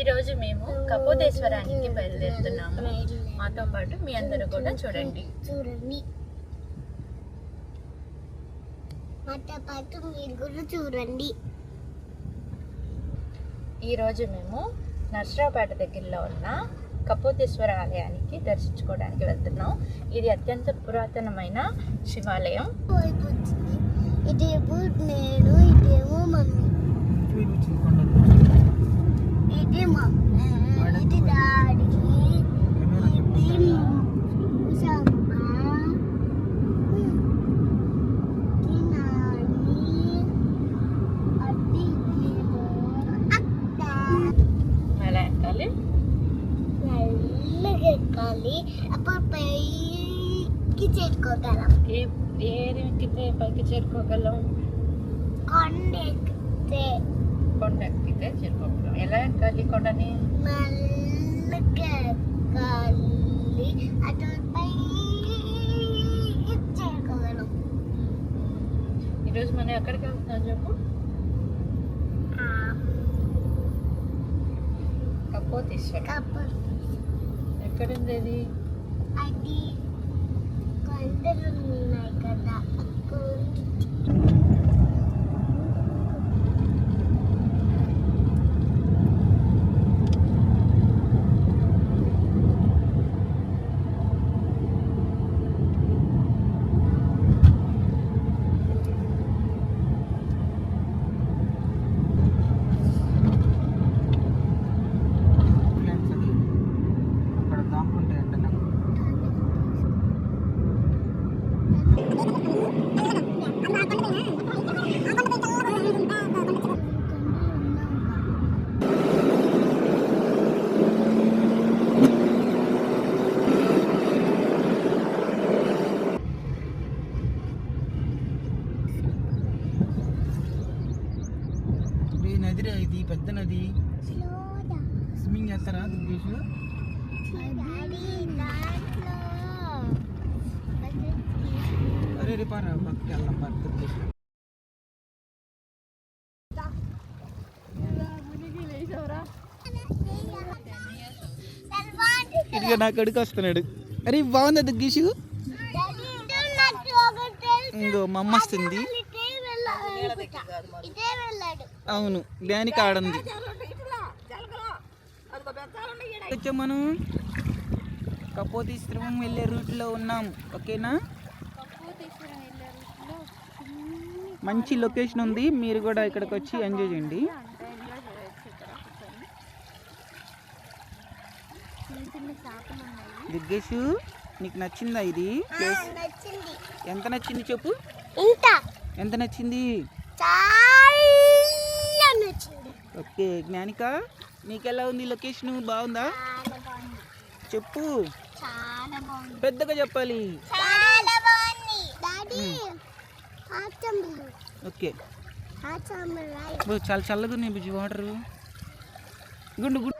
ఈరోజు మేము కపోతేశ్వరానికి బయలుదేరుతున్నాము. మాతో పాటు మీ అందరూ కూడా చూడండి. మాతో పాటు మీరు కూడా చూడండి. ఈరోజు మేము నర్సరావుపేట దగ్గరలో ఉన్న కపోతేశ్వర ఆలయానికి దర్శించుకోవడానికి వెళ్తున్నాం. ఇది అత్యంత పురాతనమైన శివాలయం. ఇదేమో నేను, ఇదేమో మమ్మీ, ఇది మమ్మీ, ఇది డాడీ, ఇది సమ్మ, ఇది నాని, అది అత్త. ఎలా ఎక్కాలి? నల్లగా ఎక్కాలి. అప్పుడు పైకి చేరుకోగలం. ఏది ఎక్కితే పైకి చేరుకోగలం? కొండ ఎక్కితే. కొండ ఎక్కితే చేరుకోగలం. ఎలా ఎక్కాలి కొండని? నల్లగా ఎక్కాలి. అటు పైకి చేరుకోగలం. ఈరోజు మనం ఎక్కడికి వెళ్తున్నాం చెప్పు? కపోతేశ్వర. ఎక్కడుంది అది? అది కొండలు ఉన్నాయి కదా. నదిరా ఇది, పెద్ద నది. స్విమ్మింగ్ చేస్తారా దుర్గేష్? అరే రే పారా పక్కకి వెళ్దాం పార దుర్గేష్. ఇదిగా నా కడుకు వస్తున్నాడు. అరే బాగుందా దుర్గేష్? ఇంకో మా అమ్మ వస్తుంది. అవును, దానికి ఆడంది. వచ్చాం మనం కపోతేశ్వరం వెళ్ళే రూట్లో ఉన్నాం. ఓకేనా? మంచి లొకేషన్ ఉంది. మీరు కూడా ఇక్కడికి వచ్చి ఎంజాయ్ చేయండి. దుర్గేష్, నీకు నచ్చిందా ఇది ప్లేస్? ఎంత నచ్చింది చెప్పు? ఎంత నచ్చింది? ఓకే జ్ఞానిక, నీకెలా ఉంది లొకేషన్? బాగుందా? చెప్పు, పెద్దగా చెప్పాలి. ఓకే, చాలా చల్లగా ఉన్నాయి బుజ్జి వాటర్. గుండు గుండు.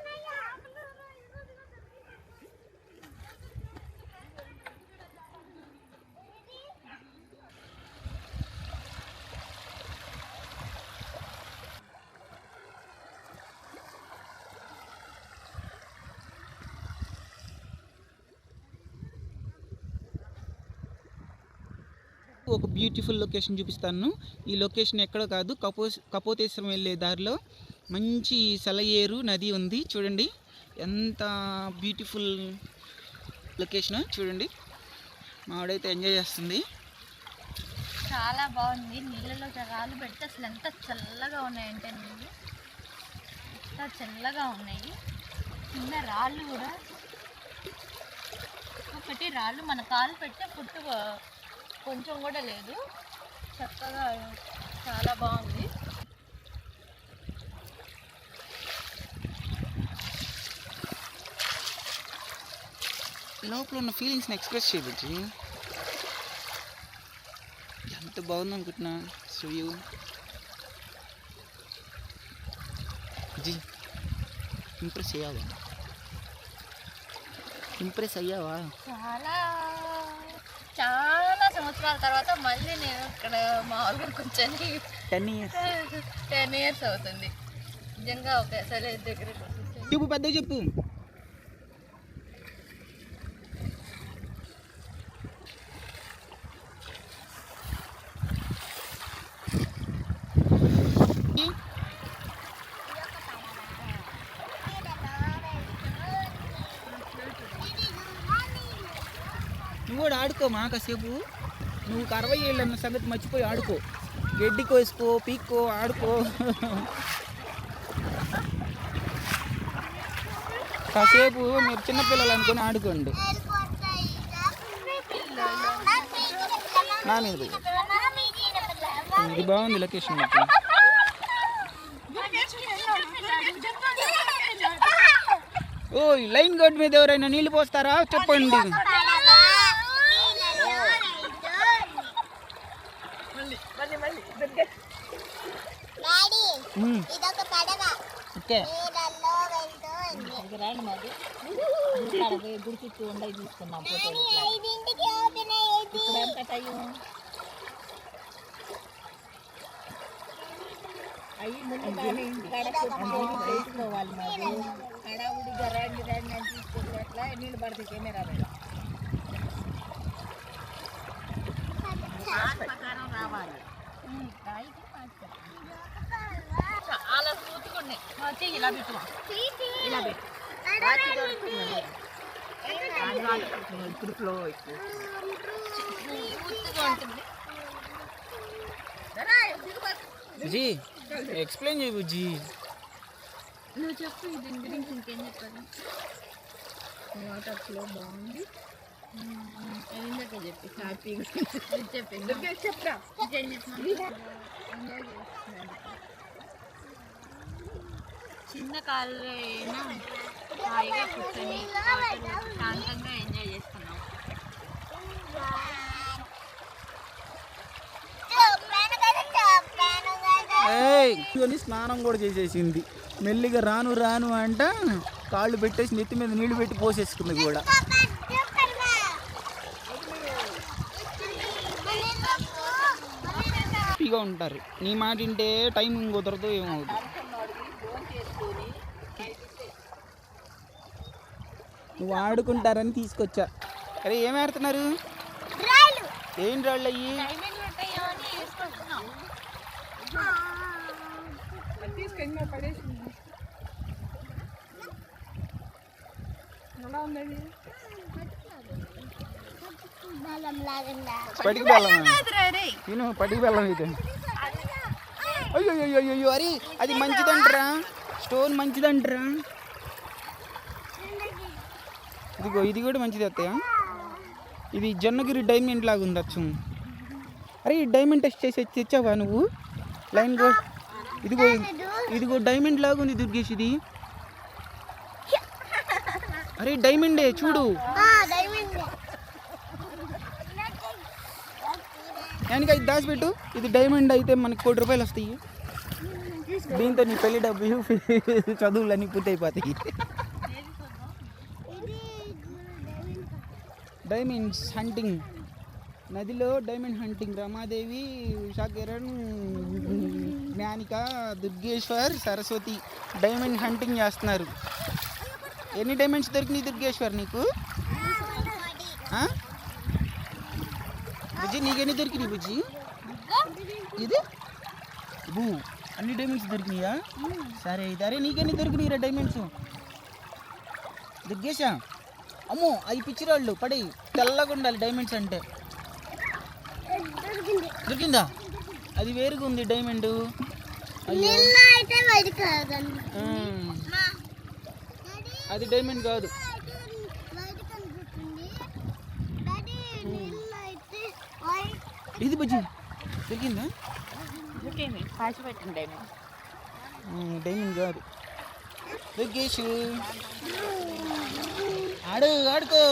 ఒక బ్యూటిఫుల్ లొకేషన్ చూపిస్తాను. ఈ లొకేషన్ ఎక్కడో కాదు, కపోతేశ్వరం వెళ్ళే దారిలో మంచి సెలయేరు నది ఉంది. చూడండి ఎంత బ్యూటిఫుల్ లొకేషన్. చూడండి, మావిడైతే ఎంజాయ్ చేస్తుంది. చాలా బాగుంది. నీళ్ళలో రాళ్ళు పెడితే అసలు ఎంత చల్లగా ఉన్నాయంటే నీళ్ళు ఎంత చల్లగా ఉన్నాయి. కింద రాళ్ళు కూడా ఒకటి రాళ్ళు మన కాలు పెట్టే పుట్టు కొంచెం కూడా లేదు. చక్కగా చాలా బాగుంది. లోపల ఉన్న ఫీలింగ్స్ని ఎక్స్ప్రెస్ చేయవచ్చు. ఎంత బాగుంది అనుకుంటున్నా. సో జీ ఇంప్రెస్ అయ్యావా? చాలా చాలా సంవత్సరాల తర్వాత మళ్ళీ నేను ఇక్కడ మామూలుగా కూర్చొని 10 years 10 years అవుతుంది. నిజంగా ఒకేసారి దగ్గర కూర్చొని చెప్పు పెద్దగా చెప్పు. నువ్వు కూడా ఆడుకో మా కాసేపు. నువ్వు 60 ఏళ్ళు అన్న సంగతి మర్చిపోయి ఆడుకో. గడ్డి కోసుకో, పీక్కో, ఆడుకో. కాసేపు మీరు చిన్నపిల్లలు అనుకొని ఆడుకోండి. నా మీద పోయి. ఇది బాగుంది లొకేషన్. ఓ లైన్ గోడ్ మీద ఎవరైనా నీళ్ళు పోస్తారా చెప్పండి. ఓకే గుడి చుట్టూ ఉండయి తీసుకున్నాం ఫోటోలు. ఇప్పుడు ఎంత టైం అయ్యి ముందు చేసుకోవాలి. మాకు హడావుడిగా రండి రండి అని తీసుకుంటే ఎట్లా నీళ్ళు పడితే కెమెరా ప్రకారం రావాలి. చాలా స్మూత్గా ఉన్నాయి. ఇలా పెట్టుకో, ఇలా పెట్టు. ఇప్పుడు ఫ్లో ఎక్కువ స్మూత్గా ఉంటుంది. బుజ్జి ఎక్స్ప్లెయిన్ చేయి బుజ్జి. నువ్వు చెప్పు దీని గురించి ఇంకేం చెప్పాలి. వాటర్ ఫ్లో బాగుంది. ఇందాక చెప్పి హ్యాపీగా చెప్పి చెప్తా. చిన్న కాళ్ళు అయినా హాయిగా కూర్చొని శాంతంగా ఎంజాయ్ చేస్తున్నాం. స్నానం కూడా చేసేసింది. మెల్లిగా రాను రాను అంట కాళ్ళు పెట్టేసి నెత్తి మీద నీళ్లు పెట్టి పోసేసుకుంది కూడా. హ్యాపీగా ఉంటారు. నీ మాట వింటే టైం కుదరదు ఏమవుతుంది. నువ్వు ఆడుకుంటారని తీసుకొచ్చా. అరే ఏం ఆడుతున్నారు? ఏం రాళ్ళు అయ్యి? పడికి బెల్లం తిను. పడికి బెల్లం అయితే అయ్యో అయ్యో అయ్యో అరే అది మంచిదంటరా. స్టోన్ మంచిదంటరా. ఇదిగో ఇది కూడా మంచిది అత్తయ్య. ఇది జొన్నగిరి డైమండ్ లాగా ఉంది అచ్చు. అరే ఈ డైమండ్ టెస్ట్ చేసి తెచ్చావా నువ్వు? లైన్ గో ఇదిగో ఇదిగో డైమండ్ లాగా ఉంది దుర్గేష్ ఇది. అరే డైమండే చూడు. దానికి ఇది దాచిపెట్టు. ఇది డైమండ్ అయితే మనకి 1 కోటి రూపాయలు వస్తాయి. దీంతో నీ పెళ్లి డబ్బులు చదువులు అన్నీ పూర్తి అయిపోతాయి. Diamonds hunting. నదిలో diamond hunting. Ramadevi, Usha Kiran, Gnanika, Durgeshwar, Saraswati diamond hunting చేస్తున్నారు. ఎన్ని డైమండ్స్ దొరికినాయి దుర్గేశ్వర్ నీకు? బుజ్జి నీకెన్ని దొరికినాయి బుజ్జి? ఇది బూ అన్ని డైమండ్స్ దొరికినాయా? సరే అయితే. అరే నీకెన్ని దొరికినాయి రా డైమండ్స్? దుర్గేశా అమ్మో అవి పిచ్చిరాళ్ళు పడి తెల్లగా ఉండాలి డైమండ్స్ అంటే. దొరికిందా? అది వేరుగా ఉంది డైమండ్. అది డైమండ్ కాదు. ఇది బుజ్జి దొరికిందా? డైమండ్ కాదు. దుర్గేష్ ఆడు ఆడుకో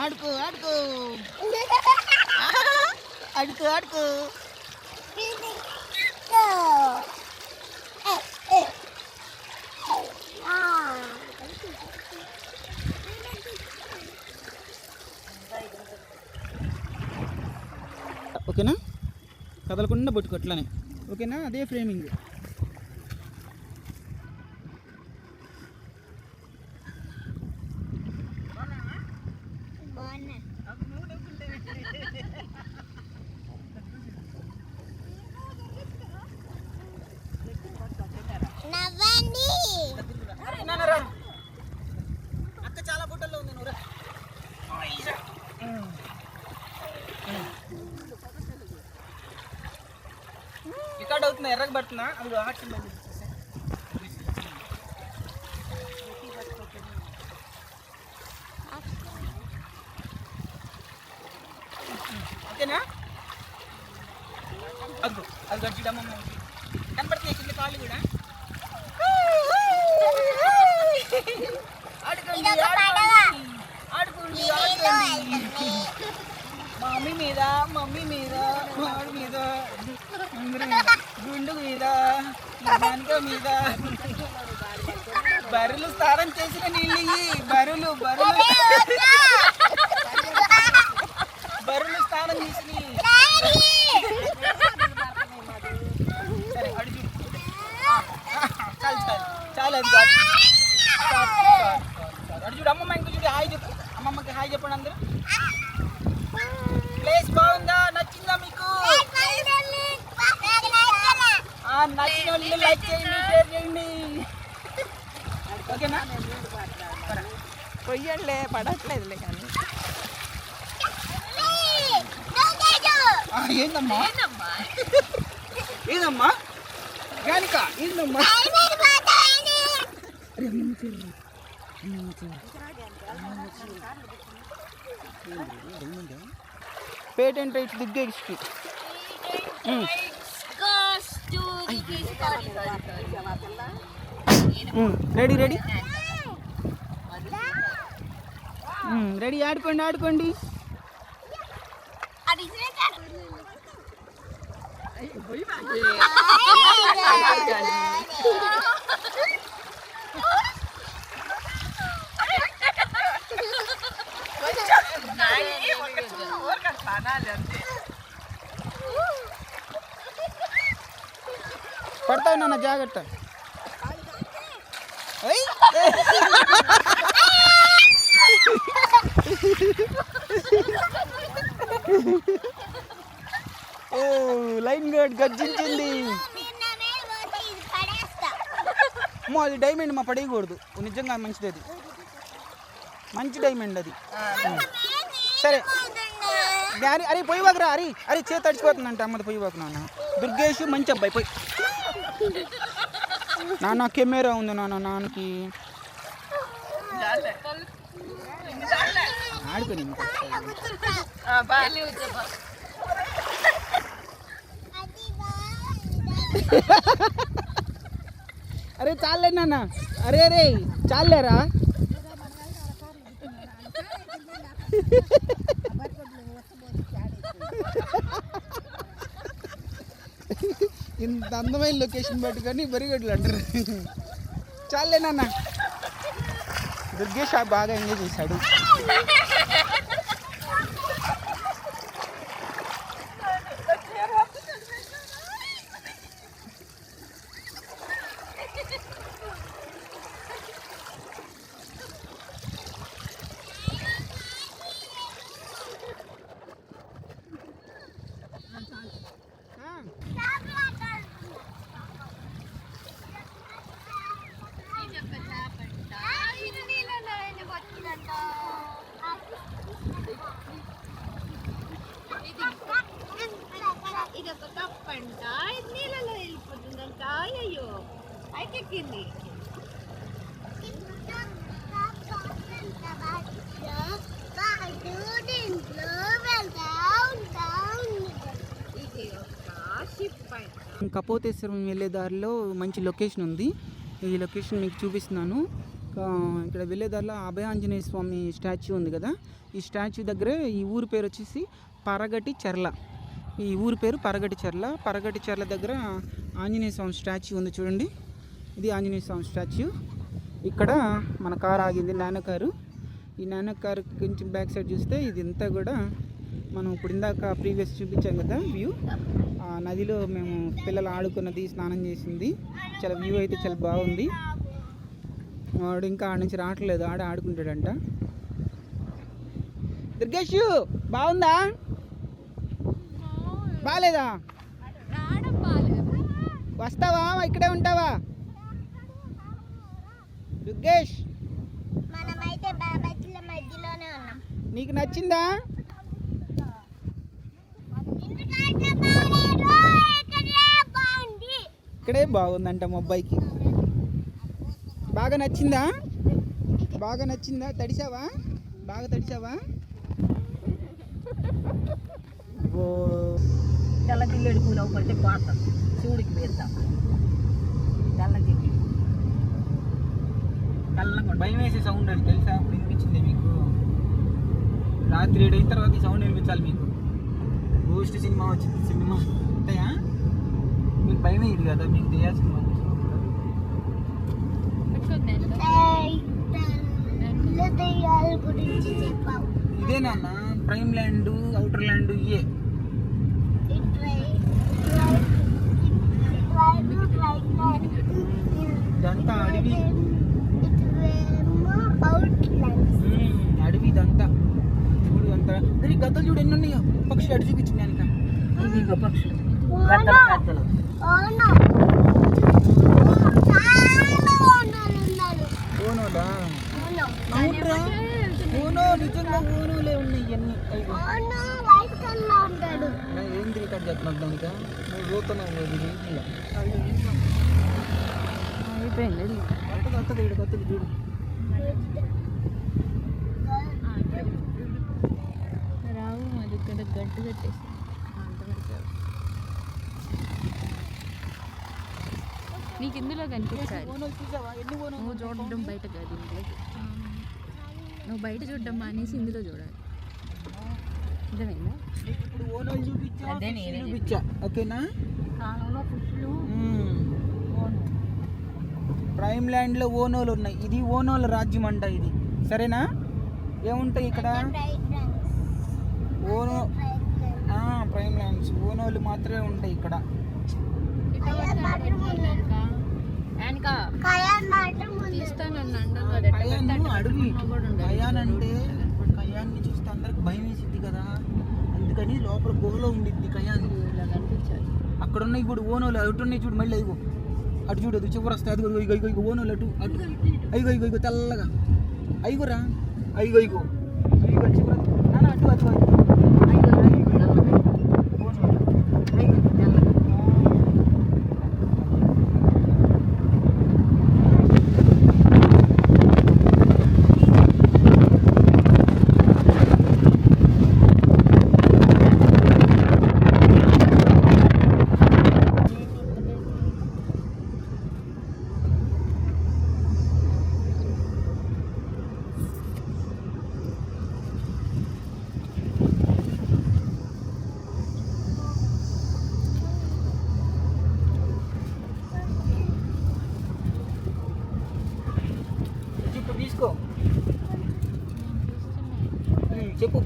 ఆడుకో ఆడుకో ఆడుకో ఆడుకో. ఓకేనా? కదలకుండా పట్టుకో అట్లానే. ఓకేనా? అదే ఫ్రేమింగ్. నవ్వండి. అక్క చాలా ఫోటోల్లో ఉంది నువ్వు రికార్డ్ అవుతున్నా ఎర్రగా పడుతున్నా అది ఆడుతుంది ఓకేనా అది అది గడ్డమ్మ కనపడుతుంది కింద కాళ్ళు కూడా ఆడుకోండి ఆడుకోండి ఆడుకోండి మమ్మీ మీద వాడి మీద అందరి మీద గుండు మీద వెనక మీద బర్రెలు స్నానం చేసిన నీళ్ళు బర్రెలు స్నానం చేసిన సరే అడుగు చాలు చాలు అది అడు చూడు అమ్మమ్మ ఇంకో చూడు హాయ్ చెప్పు అమ్మమ్మకి హాయ్ చెప్పండి అందరూ ప్లేస్ బాగుందా నచ్చిందా మీకు నచ్చిన వాళ్ళు లైక్ చేయండి షేర్ చేయండి ఓకేనా పొయ్యండిలే పడట్లేదులే కానీ ఏందమ్మా ఏదమ్మా గానిక ఏందమ్మా పేటెంట్ రైట్స్ దిగ్గేసి రెడీ రెడీ రెడీ ఆడుకోండి ఆడుకోండి పడతావు నాన్న జాగ్రత్త ఓ లైన్ గడ్ గర్జించింది అమ్మో అది డైమండ్ మా పడేయకూడదు నిజంగా మంచిది అది మంచి డైమండ్ అది సరే అరే అరే పోయివాకరా అరే అరే చేతి తడిచిపోతుందంట అమ్మది పోయివాకు నాన్న దుర్గేష్ మంచి అబ్బాయి పోయి నాన్న కెమెరా ఉంది నాన్నకి ఆడుకొని అరే చాలే నాన్న అరే అరే చాలేరా ఇంత అందమైన లొకేషన్ పెట్టుకొని బరిగడ్లు అంటారు చాలే నాన్న దుర్గేష్ బాగా ఎంజాయ్ చేశాడు ఇది ఒక కప్పంట ఇది నీళ్ళలో వెళ్ళిపోతుందంట అయ్యో అయికెక్కింది కపోతేశ్వరం వెళ్ళే దారిలో మంచి లొకేషన్ ఉంది. ఈ లొకేషన్ మీకు చూపిస్తున్నాను. ఇక్కడ వెళ్ళే దారిలో అభయాంజనేయ స్వామి స్టాచ్యూ ఉంది కదా, ఈ స్టాచ్యూ దగ్గరే ఈ ఊరు పేరు వచ్చేసి పరగటి చెర్ల. ఈ ఊరు పేరు పరగటి చెర్ల. పరగటి చెర్ల దగ్గర ఆంజనేయ స్వామి స్టాచ్యూ ఉంది చూడండి. ఇది ఆంజనేయ స్వామి స్టాచ్యూ. ఇక్కడ మన కారు ఆగింది, నాన్న కారు. ఈ నాన్న కారు కొంచెం బ్యాక్ సైడ్ చూస్తే ఇది అంతా కూడా మనం ఇప్పుడు ఇందాక ప్రీవియస్ చూపించాం కదా వ్యూ. ఆ నదిలో మేము పిల్లలు ఆడుకున్నది, స్నానం చేసింది. చాలా వ్యూ అయితే చాలా బాగుంది. వాడు ఇంకా ఆడ నుంచి రావట్లేదు, ఆడుకుంటాడంట. దుర్గేష్ బాగుందా? బాగాలేదా? వస్తావా? ఇక్కడే ఉంటావా? దుర్గేష్ మనమైతే బాబాజీల మధ్యలోనే ఉన్నాం. నీకు నచ్చిందా? ఇక్కడే బాగుందంట మా అబ్బాయికి. బాగా నచ్చిందా? బాగా నచ్చిందా? తడిసావా? బాగా తడిసావా? ఓ తెల్ల జిల్లేడు పూలు ఒకటి కోస్తాం శివుడికి వేస్తాం. తెల్ల జిల్లి తెల్లగా భయం వేసే సౌండ్ అది తెలుసా? ఇప్పుడు వినిపించింది మీకు? రాత్రి 7 అయిన తర్వాత ఈ సౌండ్ వినిపించాలి మీకు. గోస్ట్ సినిమా వచ్చింది, సినిమా ఉంటాయా? మీకు భయం వేయదు కదా, మీకు తెలియాల్సిన దయ్యాల గురించి చెప్పావు. ఇదే నాన్న ప్రైమ్ ల్యాండ్, అవుటర్ ల్యాండ్ ఇయే. ఇదంతా అడవి, అడవి ఇదంతా. చూడు అంతా గద్దలు చూడు ఎన్ని ఉన్నాయో. పక్షులు అటు చూపించింది వెనక. ఇదిగో పక్షులు గద్దలు గద్దలు. ఓనోలా? అవునరా? ఓనో, నిజంగా ఓనోలే ఉన్నాయి ఇవన్నీ. ఏం రికార్డ్ చేస్తున్నావు దానిక? నువ్వు చూస్తున్నావు అయిపోయింది. కొత్తది వీడు, కొత్తది చూడు. రావు అది ఇక్కడ గడ్డి కట్టేసి నీకు ఇందులో కనిపించాలి. ఓనోలు చూసావా? ఎన్ని ఓనోలు? నువ్వు చూడడం బయట కాదు, ఇందులో నువ్వు బయట చూడడం మానేసి ఇందులో చూడాలి. అర్థమైందా? ఇప్పుడు ఓనోలు చూపించా, అదే ఫిష్ నేనే చూపించా. ఓకేనా? కాలంలో ఫిష్లు ప్రైమ్ ల్యాండ్లో ఓనోలు ఉన్నాయి. ఇది ఓనోల రాజ్యం అంట ఇది. సరేనా? ఏముంటాయి ఇక్కడ? ఓనో ప్రైమ్ ల్యాండ్స్, ఓనోలు మాత్రమే ఉంటాయి ఇక్కడ. కయాన్ అడవి. కయాన్ అంటే కయాన్ని చూస్తే అందరికి భయం వేసిద్ది కదా, అందుకని లోపల గుహలో ఉండిద్ది కయాన్. అక్కడ ఉన్నాయి ఇప్పుడు ఓనోలు. అటు ఉన్నాయి చూడు, మళ్ళీ అదిగో అటు చూడు, అది చివరి వస్తాయి. అదిగో ఇగో ఇగో ఇగో ఓనోలు అటు అటు. అయ్యో ఇగో ఇగో తెల్లగా. అయ్యోరా, అయ్యో ఇగో ఇగో చివరి అటు అటు అటు. తీసుకో. చెప్పు.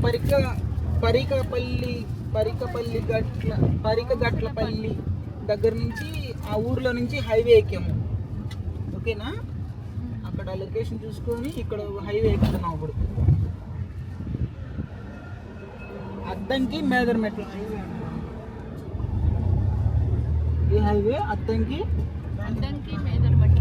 పరికగట్లపల్లి దగ్గర నుంచి ఆ ఊర్లో నుంచి హైవే ఎక్కాము. ఓకేనా? అక్కడ లొకేషన్ చూసుకొని ఇక్కడ హైవే ఎక్కుతున్నాం. ఇప్పుడు అద్దంకి మేదరమెట్ల హైవే. ఈ హైవే అద్దంకి మేదరమెట్ల.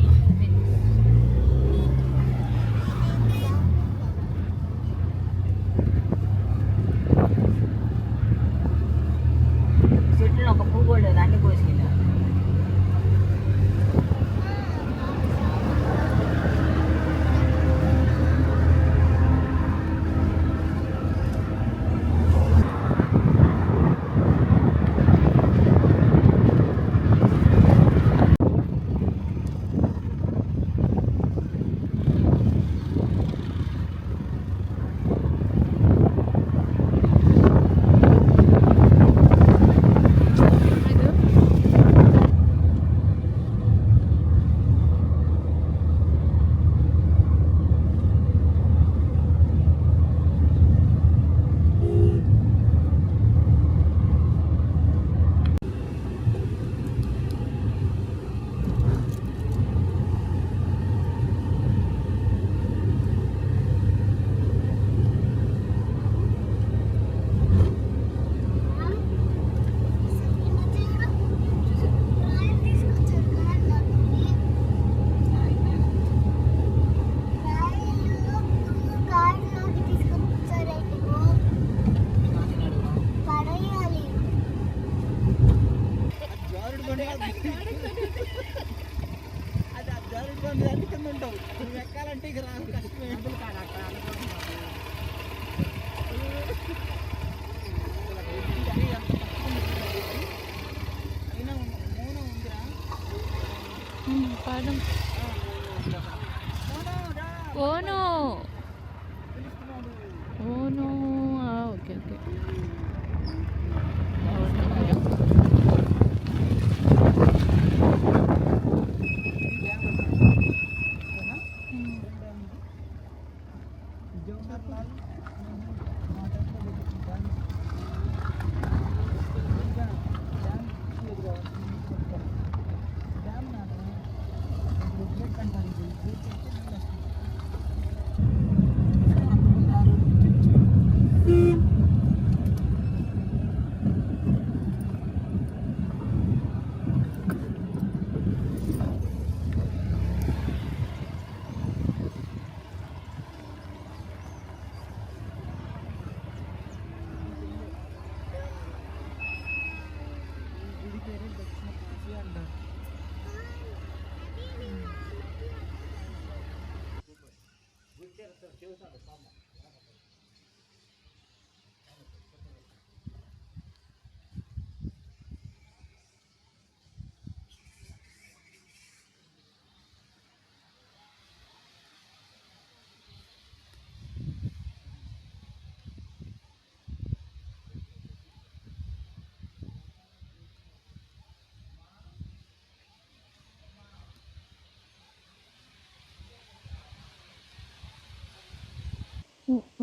చెట్లు ఒక పువ్వు కూడా లేదు, అన్ని కోసుకెళ్ళా. అంటే ఇక రాదు, కష్టమే. అయినా మౌనం ఉందిరా. పాదం ఓనో ఓనో ఓకే ఓకే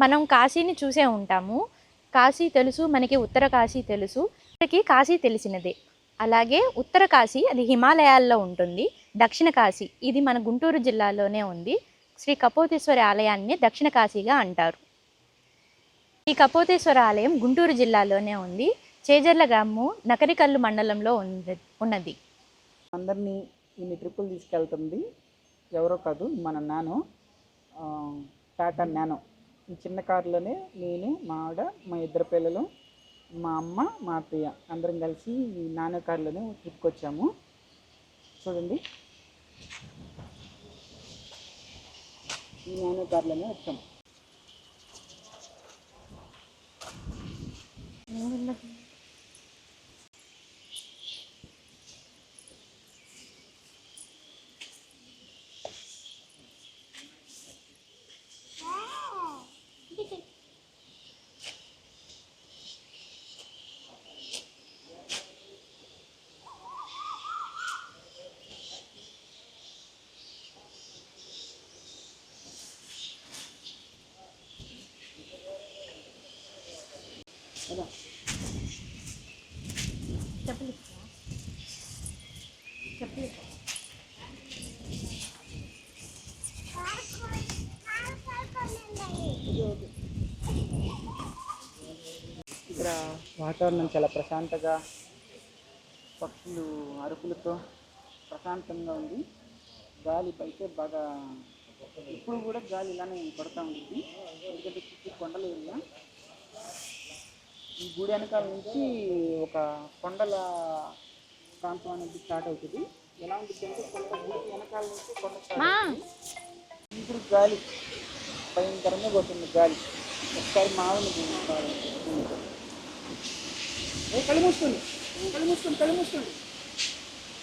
మనం కాశీని చూసే ఉంటాము. కాశీ తెలుసు మనకి, ఉత్తర కాశీ తెలుసు. మనకి కాశీ తెలిసినదే. అలాగే ఉత్తర కాశీ అది హిమాలయాల్లో ఉంటుంది. దక్షిణ కాశీ ఇది మన గుంటూరు జిల్లాలోనే ఉంది. శ్రీ కపోతేశ్వరి ఆలయాన్ని దక్షిణ కాశీగా అంటారు. ఈ కపోతేశ్వర ఆలయం గుంటూరు జిల్లాలోనే ఉంది. చేజర్ల గ్రామము నకరికల్లు మండలంలో ఉన్నది. అందరినీ ఇన్ని ట్రిప్పులు తీసుకెళ్తుంది ఎవరో కాదు, మన నానో, టాటా నానో. ఈ చిన్న కారులోనే నేను, మా ఆవిడ, మా ఇద్దరు పిల్లలు, మా అమ్మ, మా అత్తయ్య అందరం కలిసి ఈ నానో కారులోనే ట్రిప్కి వచ్చాము. చూడండి, ఈ నానో కారులోనే వచ్చాము. ఇక్కడ వాతావరణం చాలా ప్రశాంతంగా, పక్షులు అరుపులతో ప్రశాంతంగా ఉంది. గాలి బయటే బాగా, ఇప్పుడు కూడా గాలి ఇలానే కొడతా ఉంటుంది. ఎందుకంటే చుట్టూ కొండల ఏరియా. ఈ గుడి వెనకాల నుంచి ఒక కొండల ప్రాంతం అనేది స్టార్ట్ అవుతుంది. ఎలా ఉంటుంది అంటే గుడి వెనకాల నుంచి కొండ స్టార్ట్ అవుతుంది. ఇప్పుడు గాలి భయంకరంగా కొడుతుంది గాలి. ఒకసారి మావిని కళ్ళు మూసుకోండి, కళ్ళు మూసుకోండి, కళ్ళు మూసుకోండి.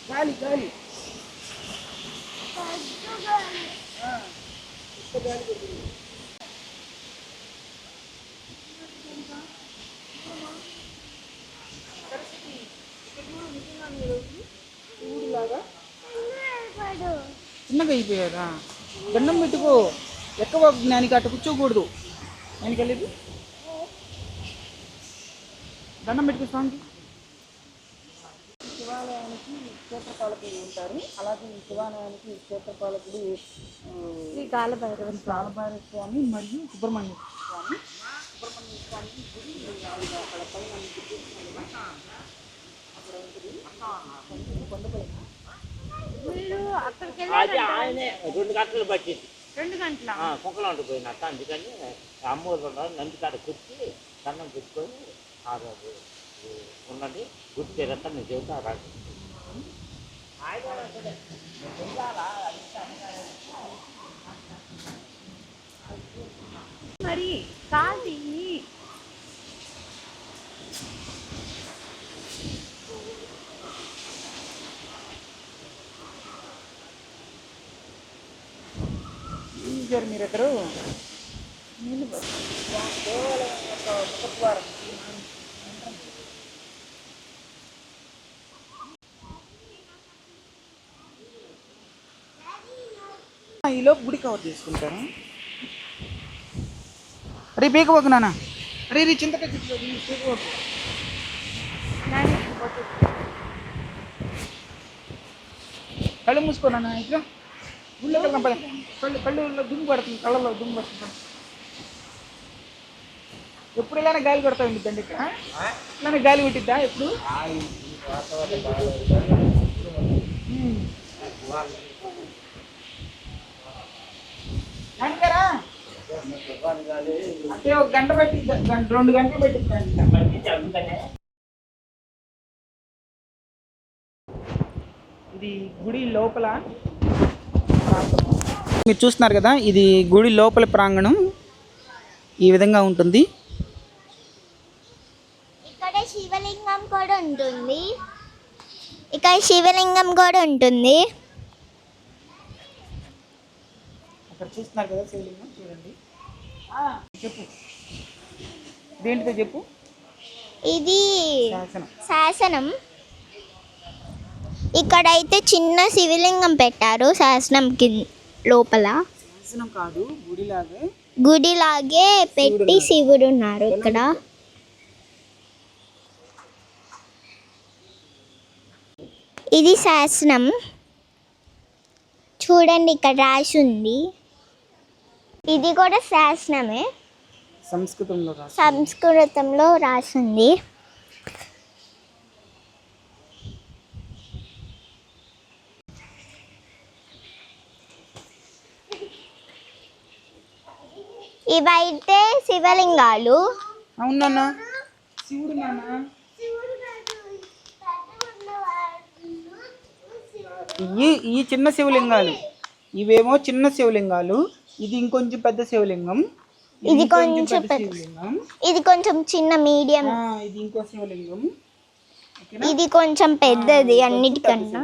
గాలి గాలి గాలి కొడుతుంది. ఊరిలాగా చిన్నగా అయిపోయారా? దండం పెట్టుకో, ఎక్కువ జ్ఞానికి అట్ట కూర్చోకూడదు. నేను వెళ్ళేది దండం పెట్టుకో స్వామికి. శివాలయానికి క్షేత్రపాలకుడు ఉంటారు. అలాగే ఈ శివాలయానికి క్షేత్రపాలకుడు శ్రీ కాలభైరవ కాలభైరవ స్వామి మరియు సుబ్రహ్మణ్య స్వామి. సుబ్రహ్మణ్య స్వామి గుడి అక్కడ పైన అక్కడ ఉంటుంది కొండపైన. అది ఆయనే 2 గంటలు పట్టింది. 2 గంటల కుక్కలు ఉండిపోయినట్ట. అందుకని అమ్మవారు నంది కాడ కూర్చి దండం పెట్టుకొని ఆ రోజు ఉన్నది గుర్తు తీరంతా నేను చెబుతా రాదు. మరి కాశీ మీరిద్దరు దేవాలయం యొక్క ముఖద్వారం. ఈలోపు గుడి కవర్ చేసుకుంటారు. రే పీకపోకు నాన్న, రే చింతకాయ పీకపోకు. కళ్ళు మూసుకోనా ఇట్లా గుళ్ళో వెళ్దాం పద. కళ్ళు దుమ్ము పడుతుంది, కళ్ళలో దుమ్ము పడుతుంది. ఎప్పుడు ఇలానే గాలి కొడతా ఉండిద్దండి ఇక్కడ? ఇలానే గాలి కొట్టిద్దా ఎప్పుడు? అంటారా అంటే ఒక గంట పెట్టి 2 గంటలు పెట్టిద్దండి. ఇది గుడి లోపల మీరు చూస్తున్నారు కదా, ఇది గుడి లోపల ప్రాంగణం ఈ విధంగా ఉంటుంది. ఇక్కడ శివలింగం కూడా ఉంటుంది. ఇక్కడ శివలింగం కూడా ఉంటుంది. అక్కడ చూస్తున్నారు కదా శివలింగం, చూడండి. చెప్పు దేంటితో చెప్పు. ఇది శాసనం. శాసనం. ఇక్కడైతే చిన్న శివలింగం పెట్టారు శాసనం లోపల. శాసనం కాదు, గుడిలాగే గుడిలాగే పెట్టి శివుడు ఉన్నారు ఇక్కడ. ఇది శాసనం చూడండి, ఇక్కడ రాసి ఉంది. ఇది కూడా శాసనమే, సంస్కృతంలో రాసి ఉంది. ఇవైతే శివలింగాలు. అవునన్నా, శివుడు నాన్న. ఈ చిన్న శివలింగాలు, ఇవేమో చిన్న శివలింగాలు. ఇది ఇంకొంచెం పెద్ద శివలింగం. ఇది కొంచెం శివలింగం. ఇది కొంచెం చిన్న మీడియం. ఇది ఇంకో శివలింగం. ఇది కొంచెం పెద్దది అన్నిటికన్నా.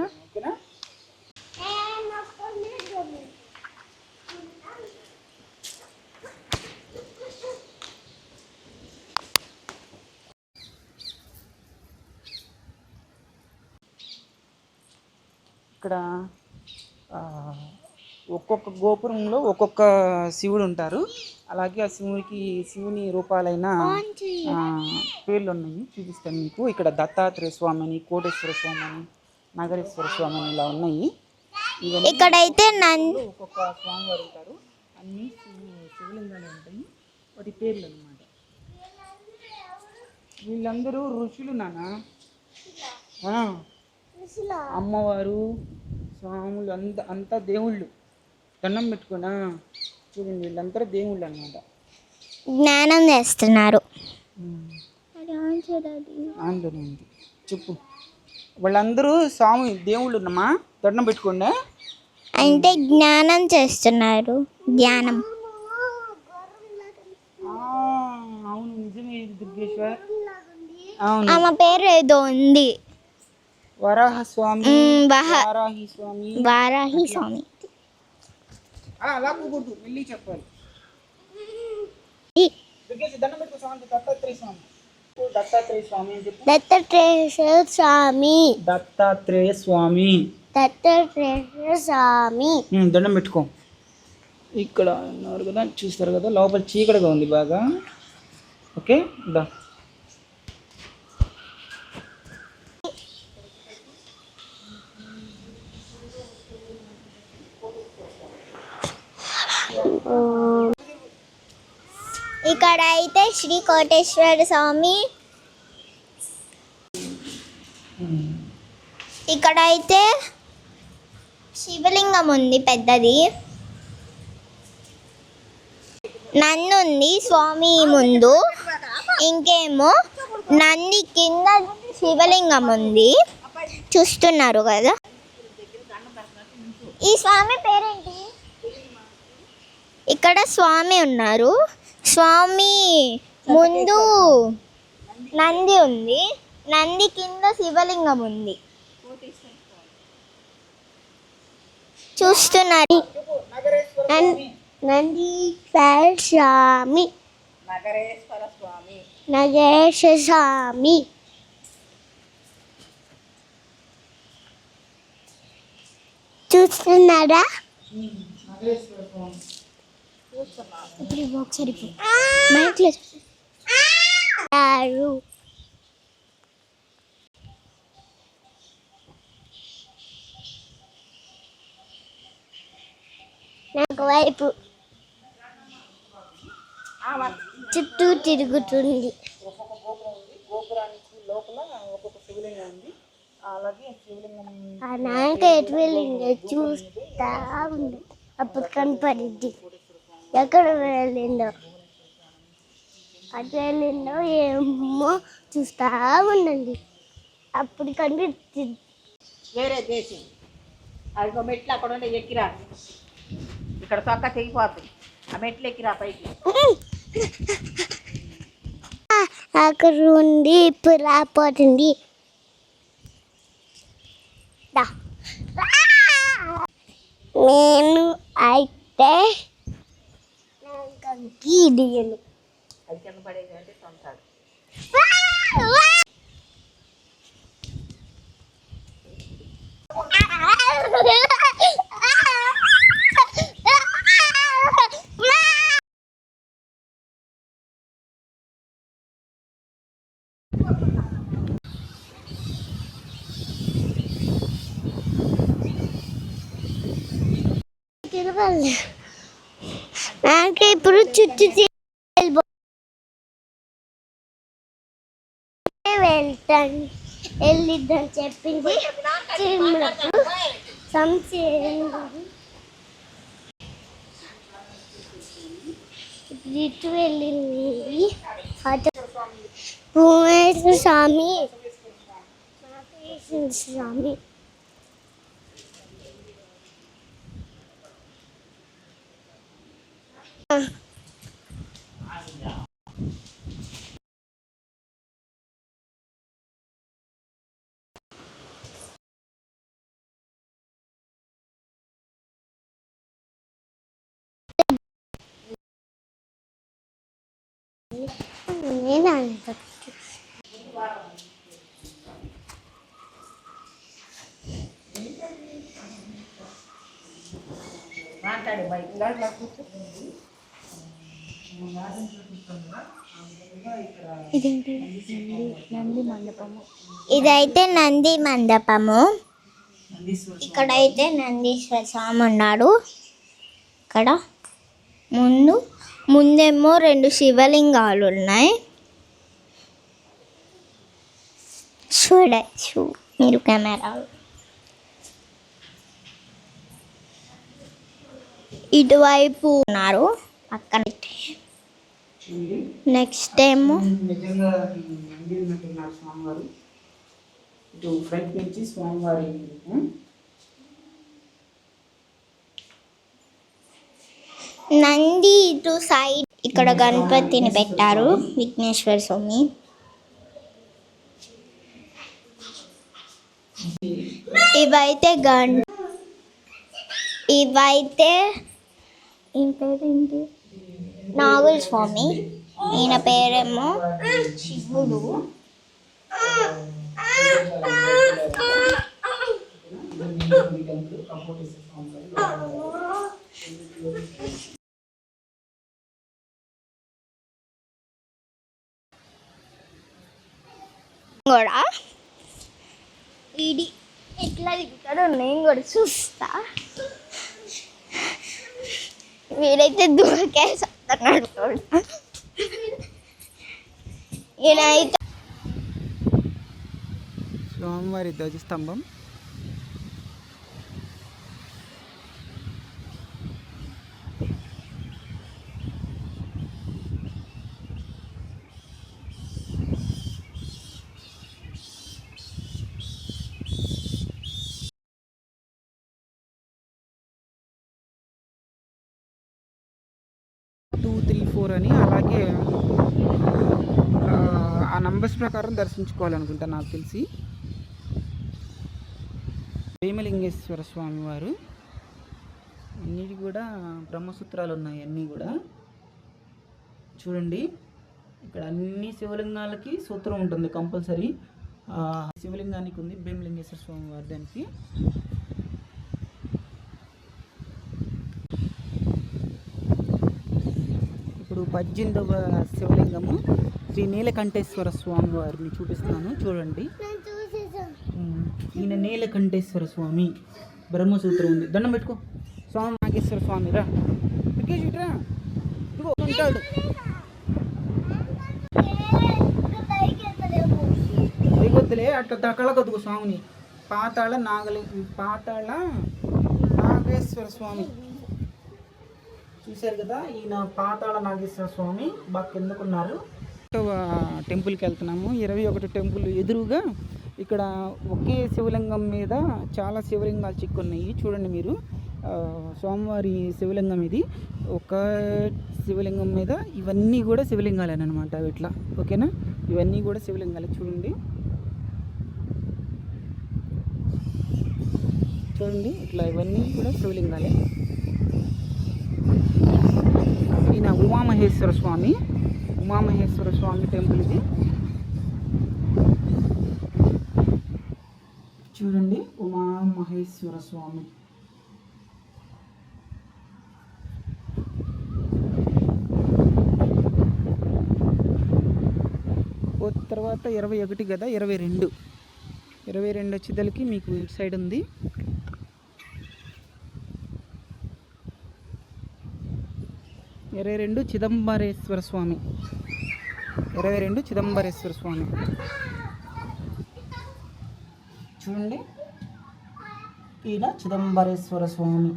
ఇక్కడ ఒక్కొక్క గోపురంలో ఒక్కొక్క శివుడు ఉంటారు. అలాగే ఆ శివుని రూపాలైన పేర్లు ఉన్నాయి, చూపిస్తాను మీకు. ఇక్కడ దత్తాత్రేయ స్వామి అని, కోటేశ్వర స్వామి అని, నగరేశ్వర స్వామి అని ఇలా ఉన్నాయి. ఇక్కడైతే ఒక్కొక్క స్వామి వారు ఉంటారు. అన్ని శివలింగాలు ఉంటాయి, వాటి పేర్లు అన్నమాట. వీళ్ళందరూ ఋషులు నాన్న. అమ్మవారు, స్వాములు అంతా దేవుళ్ళు. దండం పెట్టుకున్నా చూడండి, వీళ్ళందరూ దేవుళ్ళు అన్నమాట. జ్ఞానం చేస్తున్నారు. ఆందోళన చెప్పు. వాళ్ళందరూ స్వామి దేవుళ్ళు ఉన్నమా, దండం పెట్టుకోండి. అంటే జ్ఞానం చేస్తున్నారు. జ్ఞానం. అవును, నిజమే. దుర్గేశ్వర్. అవును, ఆమె పేరు ఏదో ఉంది. వరాహి స్వామి. అలా కూడదు, వెళ్ళి చెప్పాలి. దండం పెట్టుకో స్వామి. దత్తాత్రేయ స్వామి. దత్తాత్రేయ స్వామి అని చెప్పు. దత్తాత్రేయ స్వామి. దండం పెట్టుకో. ఇక్కడ ఉన్నారు కదా, చూస్తారు కదా, లోపల చీకటిగా ఉంది బాగా. ఓకే, దా. ఇక్కడ అయితే శ్రీ కోటేశ్వర స్వామి. ఇక్కడ అయితే శివలింగం ఉంది పెద్దది. నంది ఉంది స్వామి ముందు. ఇంకేమో నంది కింద శివలింగం ఉంది, చూస్తున్నారు కదా. ఈ స్వామి పేరేంటి? ఇక్కడ స్వామి ఉన్నారు. స్వామి ముందు నంది ఉంది, నంది కింద శివలింగం ఉంది. చూస్తున్నారు నందీశ్వర స్వామి, నగరేశ్వర స్వామి. చూస్తున్నారా? ఇప్పుడు ఒకసారి మైక్లో నాకు వైపు చుట్టూ తిరుగుతుంది. గోపురానికి లోపల ఒక్కొక్క శివలింగం ఉంది. అలాగే శివలింగం ఆ నాయక ఎటు వెళ్ళిందో చూస్తా ఉంది. అప్పుడు కనపడింది ఎక్కడ వెళ్ళిందో, అటు వెళ్ళిందో ఏమో చూస్తా ఉండండి. అప్పుడు కనిపించింది. వేరే దేశం అదిగో మెట్లు అక్కడ ఉండే ఎక్కిరా, ఇక్కడ చొక్క తెగిపోతుంది. ఆ మెట్లు ఎక్కిరా పైకి. అక్కడ ఉంది, ఇప్పుడు రాపోతుంది. నేను అయితే గీడియను అది కింద పడేది అంటే తొంతాడు. నాకు ఇప్పుడు చుట్టూ వెళ్తాను, వెళ్ళిద్దని చెప్పింది. ఇటు వెళ్ళింది. భువనేశ్వర స్వామి, స్వామి మాట్లాడే బయట ఇదైతే నంది మండపము. ఇక్కడైతే నందీశ్వర స్వామి ఉన్నాడు. ఇక్కడ ముందేమో 2 శివలింగాలు ఉన్నాయి, చూడచ్చు మీరు కెమెరాలో. ఇటువైపు ఉన్నారు పక్కన. నెక్స్ట్ ఏమో నిజంగా నంది ఉన్నట్టున్నారు స్వామివారు. ఇటు ఫ్రంట్ నుంచి స్వామివారి నంది ఇటు సైడ్. ఇక్కడ గణపతిని పెట్టారు, విఘ్నేశ్వర స్వామి. ఇవైతే ఈయన పేరేంటి, నాగుల స్వామి. ఈయన పేరేమో శివుడు. కూడా ఇది ఎట్లా దిగుతాడో నేను కూడా చూస్తా. వీడైతే దూరకేస్తున్నాడు. ఈయనైతే స్వామివారి ధ్వజస్తంభం. 2, 3, 4 అని, అలాగే ఆ నంబర్స్ ప్రకారం దర్శించుకోవాలనుకుంటా నాకు తెలిసి. భీమలింగేశ్వర స్వామి వారు అన్నిటి కూడా బ్రహ్మసూత్రాలు ఉన్నాయి. అన్నీ కూడా చూడండి, ఇక్కడ అన్ని శివలింగాలకి సూత్రం ఉంటుంది కంపల్సరీ. శివలింగానికి ఉంది, భీమలింగేశ్వర స్వామి వారి దానికి. ఇప్పుడు 18వ శివలింగము శ్రీ నీలకంఠేశ్వర స్వామి వారిని చూపిస్తున్నాను చూడండి. ఈయన నీలకంఠేశ్వర స్వామి, బ్రహ్మసూత్రం ఉంది. దండం పెట్టుకో. స్వామి నాగేశ్వర స్వామి రా, రా, ఇదిగో ఉంటాడు. దిగొద్దులే, అట్లా తకళకొద్దుకు స్వామిని. పాతాళ నాగేశ్వర స్వామి చూశారు కదా, ఈయన పాతాళ నాగేశ్వర స్వామి బాగా కిందకున్నారు. టెంపుల్కి వెళ్తున్నాము. 21 టెంపుల్ ఎదురుగా ఇక్కడ ఒకే శివలింగం మీద చాలా శివలింగాలు చిక్కున్నాయి. చూడండి మీరు, స్వామివారి శివలింగం ఇది. ఒక శివలింగం మీద ఇవన్నీ కూడా శివలింగాలేనమాట. ఇట్లా ఓకేనా, ఇవన్నీ కూడా శివలింగాలే. చూడండి ఇట్లా ఇవన్నీ కూడా శివలింగాలే. ఈయన ఉమామహేశ్వర స్వామి టెంపుల్ ఇది. చూడండి, ఉమామహేశ్వర స్వామి. తర్వాత 21 కదా, 22 వచ్చేదలకి మీకు ఇటు సైడ్ ఉంది. చిదంబరేశ్వర స్వామి. చూడండి, ఈయన చిదంబరేశ్వర స్వామి.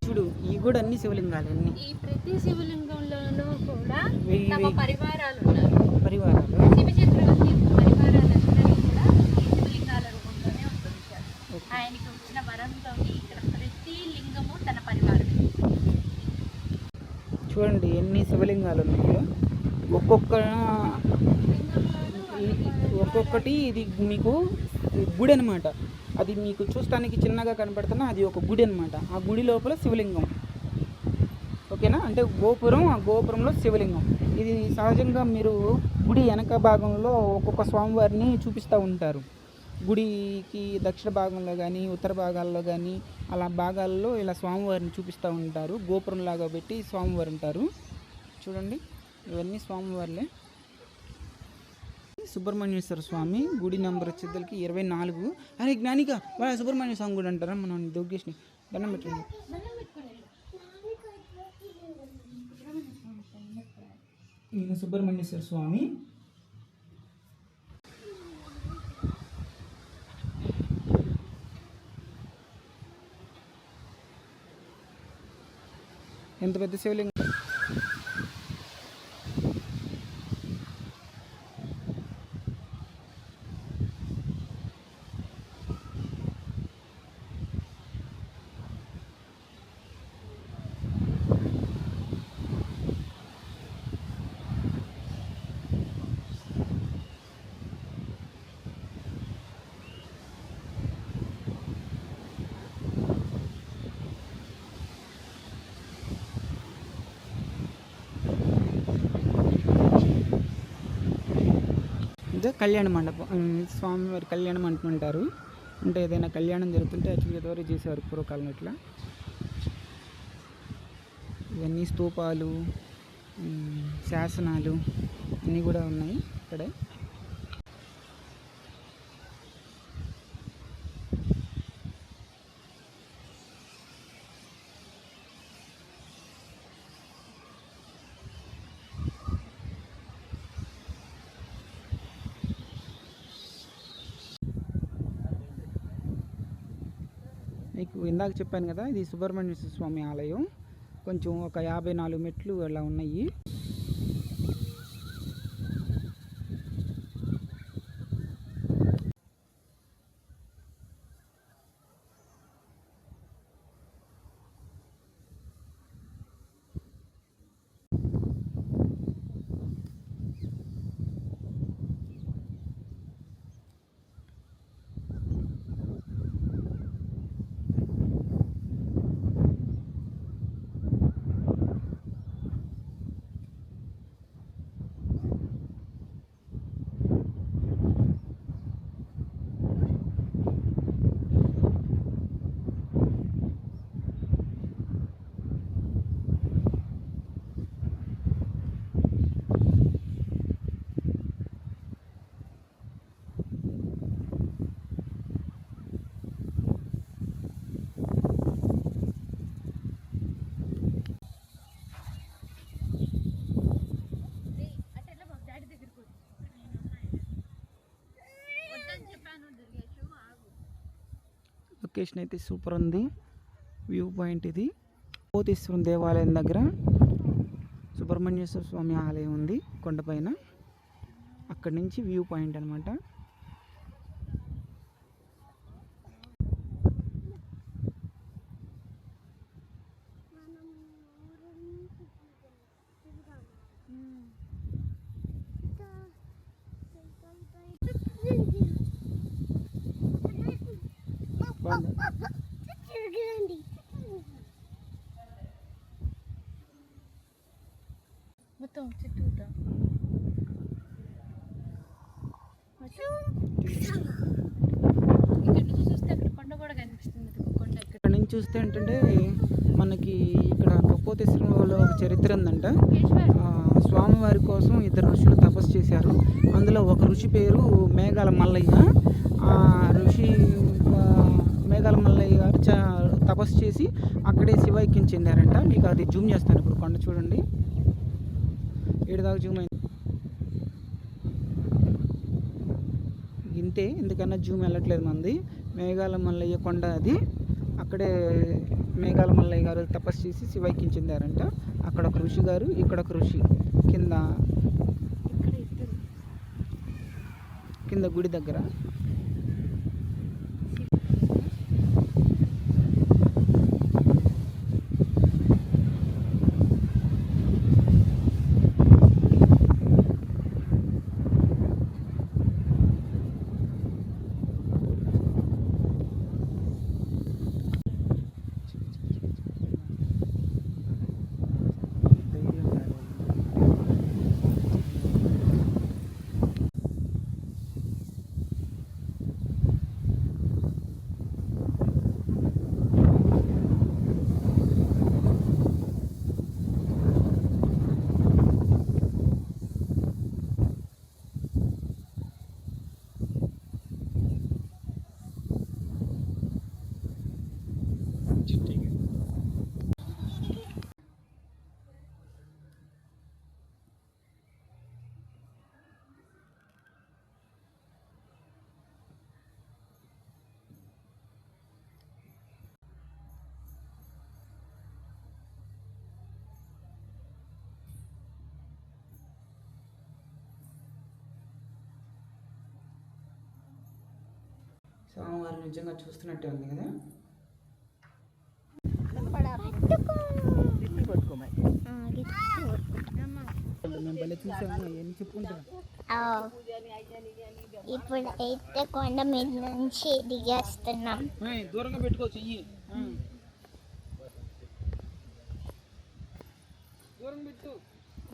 చూడు, ఈ కూడా అన్ని శివలింగాలు. అన్ని ఈ ప్రతి శివలింగంలోనూ కూడా వెయ్యి తమ పరివారాలు ఉన్నారు. శివ చక్రవర్తి పరివారాలందరినీ కూడా ఈ శివలింగాల రూపంలోనే ఉద్భవించారు. ఆయనకి వచ్చిన వరంతో ఇక్కడ ప్రతి లింగము తన పరివారం. చూడండి ఎన్ని శివలింగాలు ఉన్నాయో. ఒక్కొక్కటి ఇది మీకు గుడి అనమాట. అది మీకు చూస్తానికి చిన్నగా కనపడుతున్నా అది ఒక గుడి అనమాట. ఆ గుడి లోపల శివలింగం. ఓకేనా, అంటే గోపురం, ఆ గోపురంలో శివలింగం. ఇది సహజంగా మీరు గుడి వెనక భాగంలో ఒక్కొక్క స్వామివారిని చూపిస్తూ ఉంటారు. గుడికి దక్షిణ భాగంలో కానీ ఉత్తర భాగాల్లో కానీ అలా భాగాల్లో ఇలా స్వామివారిని చూపిస్తూ ఉంటారు. గోపురం లాగా పెట్టి స్వామివారు ఉంటారు. చూడండి, ఇవన్నీ స్వామివారులే. సుబ్రహ్మణ్యేశ్వర స్వామి గుడి నెంబర్ వచ్చేసరికి 24. అరే జ్ఞానిక, వాళ్ళ సుబ్రహ్మణ్య స్వామి గుడి అంటారా? మనం దుర్గేష్ని దండం పెట్టండి. ఈయన సుబ్రహ్మణ్యేశ్వర స్వామి. ఎంత పెద్ద శివలింగం. ఇదే కళ్యాణ మండపం. స్వామివారి కళ్యాణ మండపం అంటారు. అంటే ఏదైనా కళ్యాణం జరుగుతుంటే యాక్చువల్గా ఎవరు చేసేవారు పూర్వకాలం. ఇట్లా ఇవన్నీ స్తూపాలు, శాసనాలు అన్నీ కూడా ఉన్నాయి ఇక్కడే. మీకు ఇందాక చెప్పాను కదా, ఇది సుబ్రహ్మణ్యేశ్వర స్వామి ఆలయం. కొంచెం ఒక 54 మెట్లు అలా ఉన్నాయి. లొకేషన్ అయితే సూపర్ ఉంది. వ్యూ పాయింట్ ఇది. కపోతేశ్వరం దేవాలయం దగ్గర సుబ్రహ్మణ్యేశ్వర స్వామి ఆలయం ఉంది కొండపైన. అక్కడి నుంచి వ్యూ పాయింట్ అనమాట. మొత్తం చుట్టూ ఇక్కడ నుంచి చూస్తే అక్కడ కొండ కూడా కనిపిస్తుంది. కొండ ఇక్కడ నుంచి చూస్తే ఏంటంటే మనకి ఇక్కడ కపోతేశ్వరంలో ఒక చరిత్ర ఉందంట. స్వామివారి కోసం 2 ఋషులు తపస్సు చేశారు. అందులో ఒక ఋషి పేరు మేఘాల మల్లయ్య. ఆ ఋషి మేఘాల మల్లయ్య గారు తపస్సు చేసి అక్కడే శివైక్యం చెందారంట. మీకు అది జూమ్ చేస్తాను ఇప్పుడు. కొండ చూడండి, 7 దాకా జూమ్ అయింది. ఇంతే, ఎందుకన్నా జూమ్ వెళ్ళట్లేదు మంది. మేఘాల మల్లయ్య కొండ అది. అక్కడే మేఘాల మల్లయ్య గారు తపస్సు చేసి శివైక్యం చెందారంట. అక్కడ ఒక ఋషి గారు, ఇక్కడ ఒక ఋషి కింద గుడి దగ్గర. స్వామివారు నిజంగా చూస్తున్నట్టే ఉంది కదా. మేము భలే చూసాము, అవన్నీ చెప్పుకుంటాం. ఇప్పుడు అయితే కొండ మీద నుంచి దిగేస్తున్నాం. దూరంగా పెట్టుకో చెయ్యి.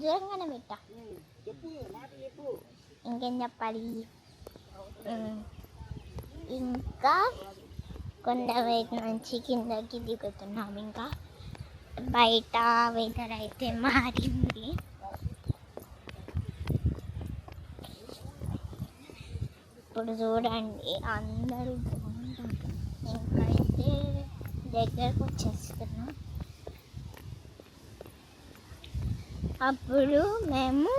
దూరంగానే పెట్టా. ఇంకేం చెప్పాలి. ఇంకా కొండ వైపు నుంచి కిందకి దిగుతున్నాం. ఇంకా బయట వెదర్ అయితే మారింది. ఇప్పుడు చూడండి అందరూ బాగుంటారు. ఇంకైతే దగ్గరకు వచ్చేస్తున్నాం. అప్పుడు మేము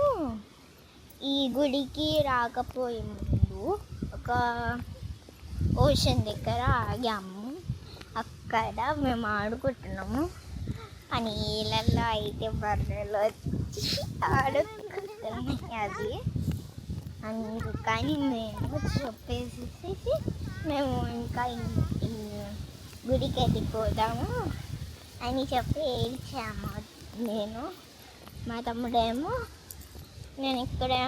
ఈ గుడికి రాకపోయే ముందు ఒక ఓషన్ దగ్గర ఆగాము. అక్కడ మేము ఆడుకుంటున్నాము. ఆ నీళ్ళల్లో అయితే బర్రెలు వచ్చి ఆడుకుంటున్నాయి. అది అందుకని మేము చెప్పేసి మేము ఇంకా గుడికి వెళ్ళిపోదాము అని చెప్పి ఏడ్చాము. నేను మా తమ్ముడేమో నేను ఇక్కడే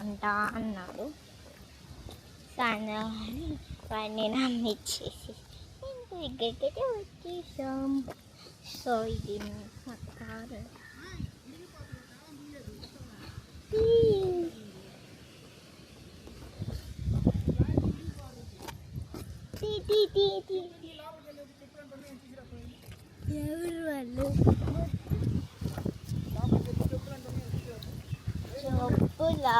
ఉంటా అన్నాడు. కానీ వాడిని నమ్మిచ్చేసి ఇంటి దగ్గరికి వచ్చేసాం. సో ఇది మా కారు. ఎవరు వాళ్ళు? చెప్పులా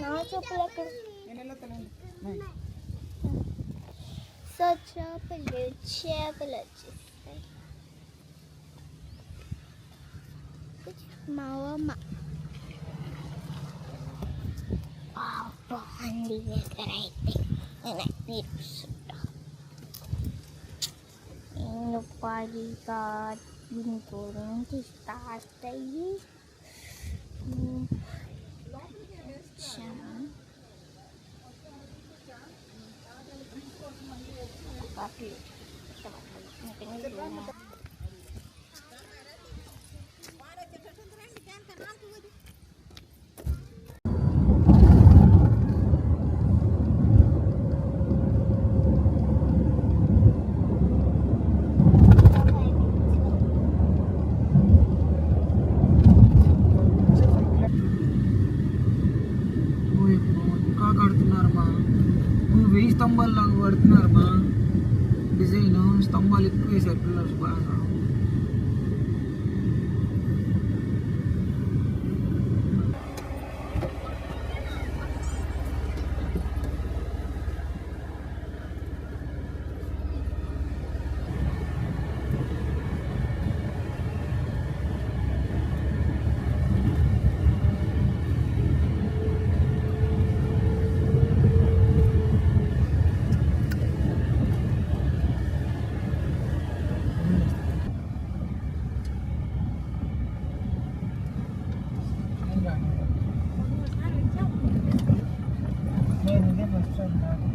నా చెప్పులు ఎక్కడ? సో చేపలు వచ్చేస్తాయి. మా అమ్మ బాగుంది దగ్గర అయితే. నేను పడిగా దీంతో నుంచి స్టార్ట్ అయ్యి ఇంకా కడుతున్నారు మా 1000 స్తంభాలు లాగా కడుతున్నారు మా డిజైన్. స్తంభాలు ఎక్కువ వేసారు పిల్లర్స్ బాగా. నేను ఇదే ఫస్ట్ టైం నాకు.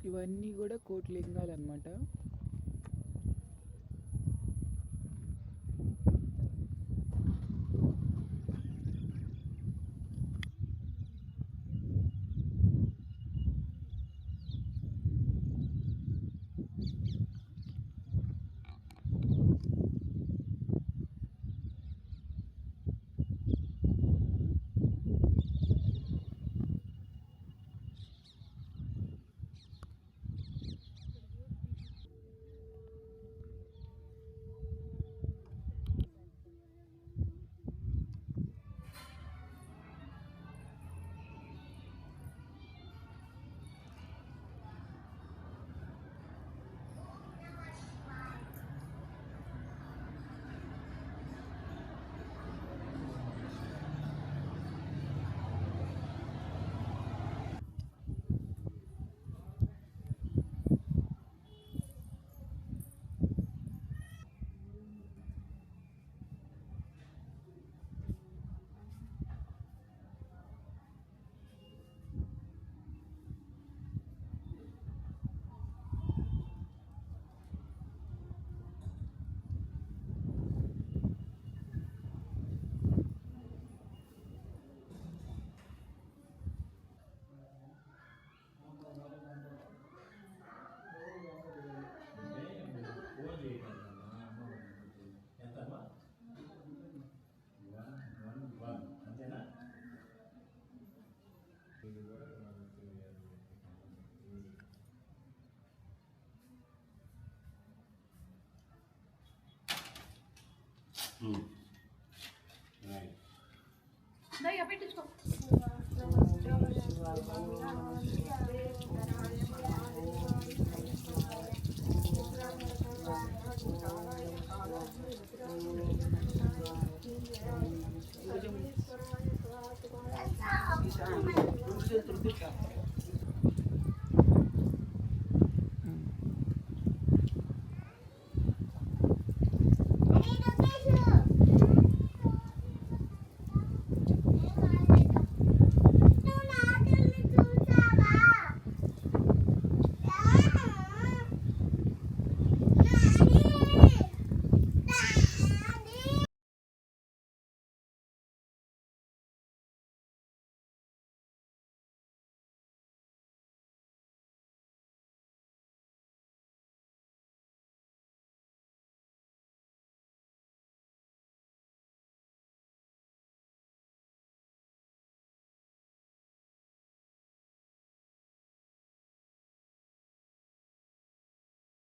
ఇవన్నీ కూడా కోటి లింగాలు అన్నమాట. Mm.